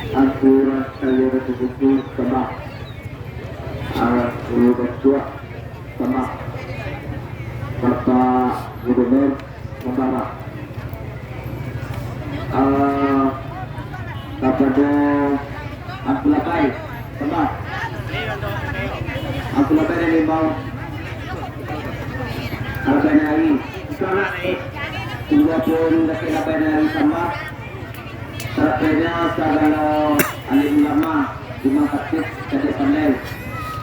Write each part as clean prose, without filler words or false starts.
Aturan saya betul sama alat berdua sama Bapak Gubernur Membara kepada Abdullah Baik sama Abdullah Baik yang mau Albanari juga pun dekat Albanari sama terakhirnya segala alim ulama Imam Khatib jadi pandai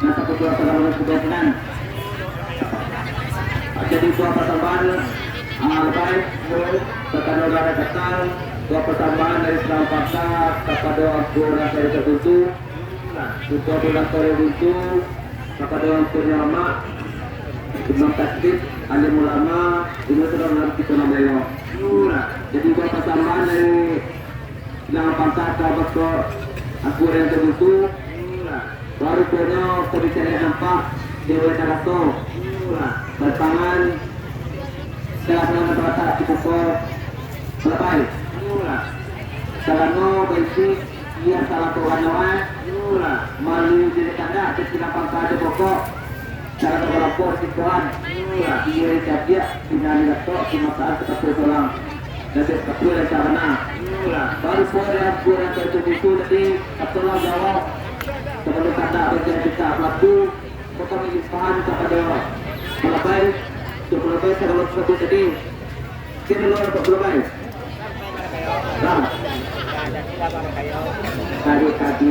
nasa ketua segala kebetulan jadi dua pertambahan baik kepada negara datang dua pertambahan dari Islam Paksa kepada Al-Quran dari tertentu juga bulan tertentu kepada Al-Quran Lama Imam Khatib alim ulama ini sudah mengerti nama jadi dua pertambahan dari Islam Paksa kepada Al-Quran tertentu baru punya kebicaraan nampak di wilayah Rato bertangan setelah terasa cukup selesai selama basic ia salah kawan-kawan melalui diri tanda ketika pangkat ada pokok cara berlapor situan ia dia dengan Rato di masalah tetap bersolang dan tetap boleh carana baru boleh kurang tertutup tadi setelah jawab sebelum kata bagian kita pelaku kita mengisahkan kepada pelabai segala sesuatu tadi kita luar untuk pelabai tadi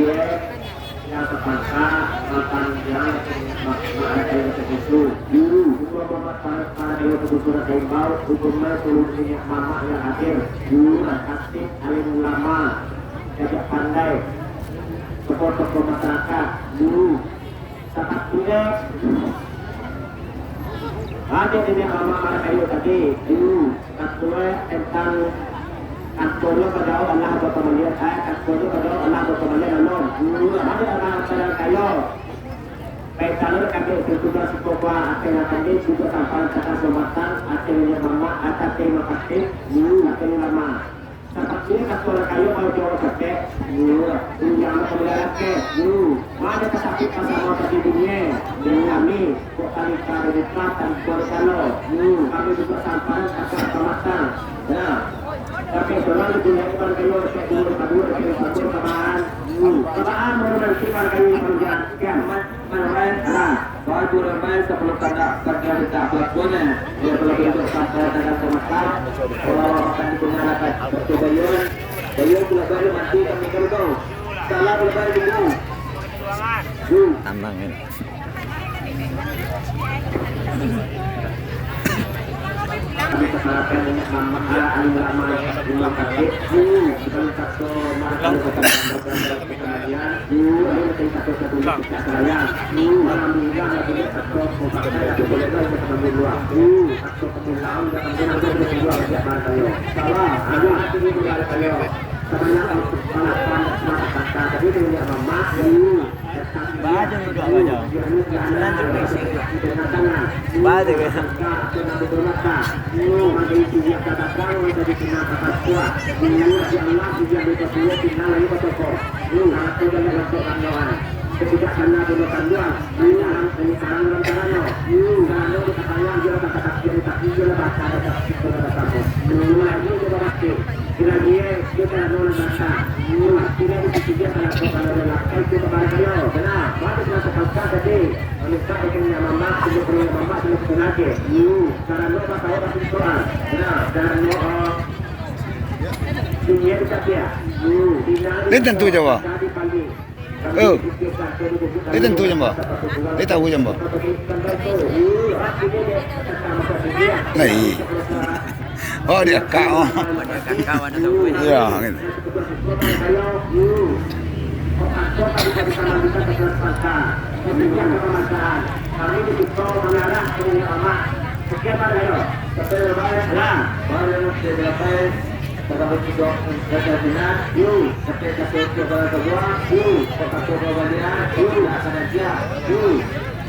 yang terpangka makan yang ada yang terkusu dulu dua membuat para yang terkusu dan kaimbau hukumnya seluruhnya mama yang hadir dulu aktif alim ulama yang pandai tokoh-tokoh masyarakat dulu saat punya ada ini mama para kayu tadi dulu ketua tentang Aktornya pada Allah Bapa melihat aktornya pada Allah Bapa melihat dulu ada orang pada kayu Paisalur kami bertugas sekolah akhirnya tadi juga sampai kata somatan akhirnya mama akhirnya makasih dulu akhirnya lama saat ini aktor kayu mau jawab kakek dulu yang kemudian kakek dulu ada kesakitan sama tadi dunia dengan kami kok kali kali dan kalau dulu kami juga sampai kata somatan ya tapi selalu punya ikan kayu kayak dulu dari satu kemarin kemarin menurut ikan kayu kerjaan kiamat menawan baru ramai sebelum tanda kerja kita pelakunya dia belum bentuk sampai tanda semester kalau akan digunakan seperti bayar pula baru mati kami kalau salah berbagai dulu tambangin kami kesalahan banyak mama alim lama Imam Khatib bukan satu marah kemudian ada satu tidak saya alhamdulillah ada satu itu boleh dua satu kemudian ada dua ya martayo salah ada hati ini boleh saya sebenarnya kalau mata kata tadi punya mama baju juga baju baju ketika sana gunakan dua ini sekarang rencananya kalau katanya dia kata kiri tapi dia baca ada kata mulai itu berarti kira-kira kita nol baca kira itu dia kalau itu kepada dia benar baru kita kata tadi kita ingin mama sebelum mama sebelum lagi karena lo tahu pasti soal benar dan dunia kita dia ini tentu Jawa ini tentu Jawa ini tahu Jawa nah oh dia kau ya gitu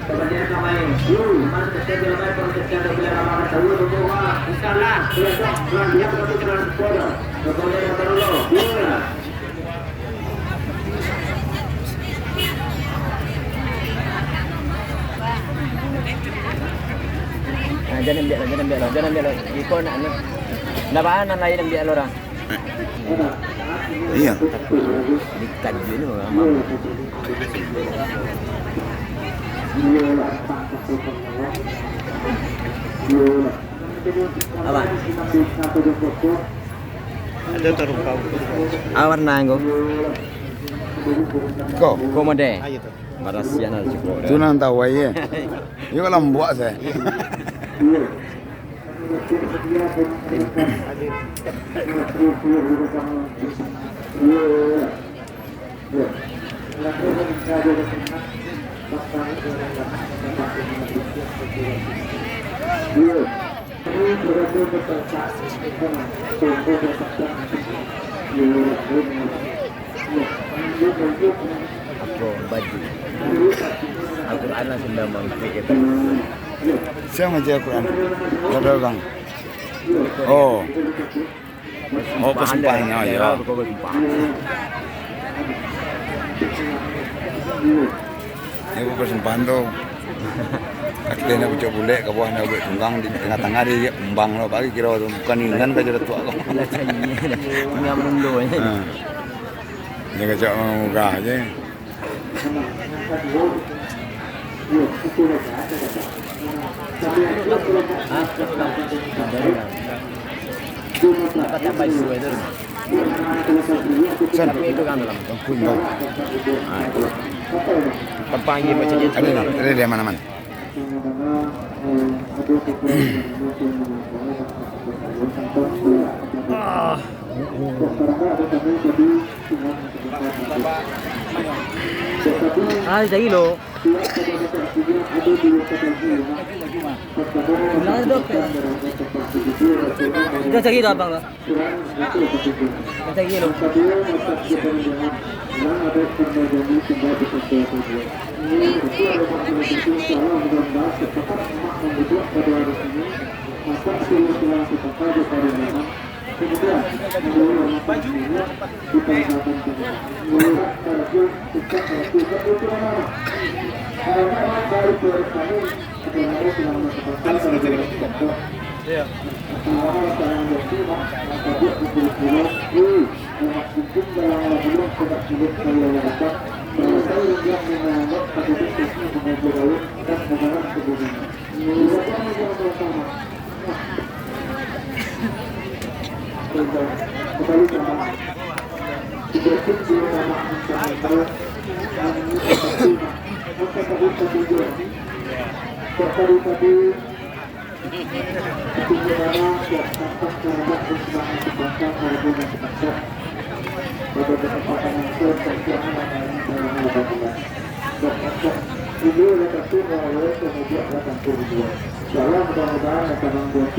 Kemudian kami kemarin kita dilakukan pengecekan dari ramah tahu bahwa insyaallah besok dia berarti kena bodoh. Kemudian yang perlu Jangan ambil lo. Ikut nak ni. Laban lain ambil lo dah. Iya. Dikat je ni ramai. Apa? Ada terumpau. Warna kau. Kau. Kau mode. Ayo tu. Barasian ada cukup. Tu nang tahu aje. Ini kalau buat saya. Aku baju. Al-Quran lah sudah mengikut kita. Siapa macam Al-Quran? Ada orang. Oh. Oh, persumpahannya ya. Kau bersumpah. Ini persembahan tu. Akhirnya nak bujuk bulik, ke bawah nak buat tunggang di tengah-tengah dia embang lo. Bagi kira tu bukan ingan ke jadi tua kau. Dah cari punya mundo ni. Dia kacau muka aje. Dapat tambah isu itu. San, Tapi itu kan dalam. pun kau. Terpanggil macam itu. Ada dia mana-mana. Lagi lo. Kita cari tu abang lo. Kita cari lo. Mudah-mudahan akan membuat